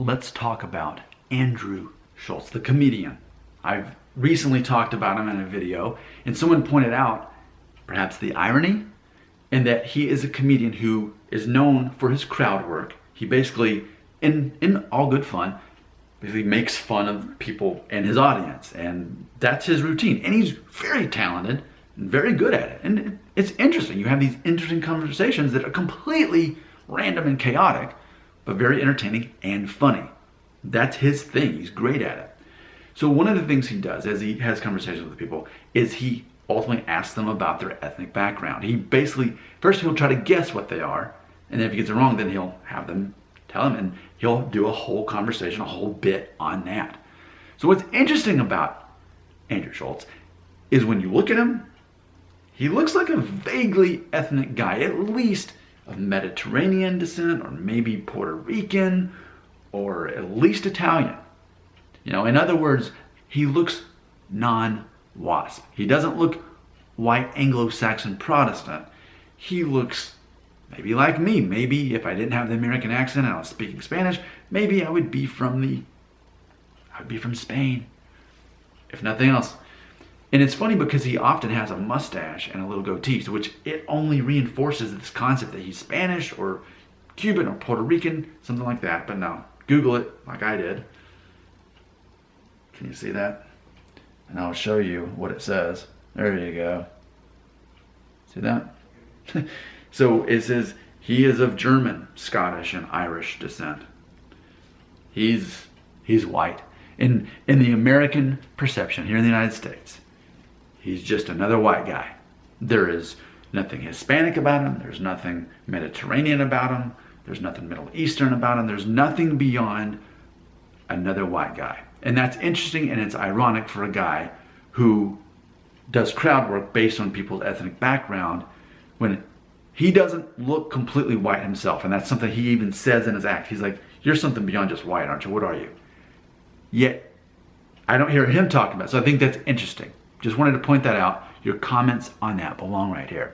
Let's talk about Andrew Schulz, the comedian. I've recently talked about him in a video, and someone pointed out perhaps the irony in that he is a comedian who is known for his crowd work. He basically, in all good fun, basically makes fun of people in his audience, and that's his routine. And he's very talented and very good at it. And it's interesting. You have these interesting conversations that are completely random and chaotic, but very entertaining and funny. That's his thing. He's great at it. So one of the things he does as he has conversations with people is he ultimately asks them about their ethnic background. He basically, first he'll try to guess what they are, and then if he gets it wrong, then he'll have them tell him, and he'll do a whole conversation, a whole bit on that. So what's interesting about Andrew Schulz is when you look at him, he looks like a vaguely ethnic guy, at least of Mediterranean descent, or maybe Puerto Rican, or at least Italian. You know, in other words, he looks non-WASP. He doesn't look white Anglo-Saxon Protestant. He looks maybe like me. Maybe if I didn't have the American accent and I was speaking Spanish, maybe I would be from Spain, if nothing else. And it's funny because he often has a mustache and a little goatee, so which it only reinforces this concept that he's Spanish or Cuban or Puerto Rican, something like that. But no, Google it like I did. Can you see that? And I'll show you what it says. There you go. See that? So it says he is of German, Scottish, and Irish descent. He's white. In the American perception here in the United States, he's just another white guy. There is nothing Hispanic about him. There's nothing Mediterranean about him. There's nothing Middle Eastern about him. There's nothing beyond another white guy. And that's interesting, and it's ironic for a guy who does crowd work based on people's ethnic background when he doesn't look completely white himself. And that's something he even says in his act. He's like, you're something beyond just white, aren't you? What are you? Yet, I don't hear him talking about it. So I think that's interesting. Just wanted to point that out. Your comments on that belong right here.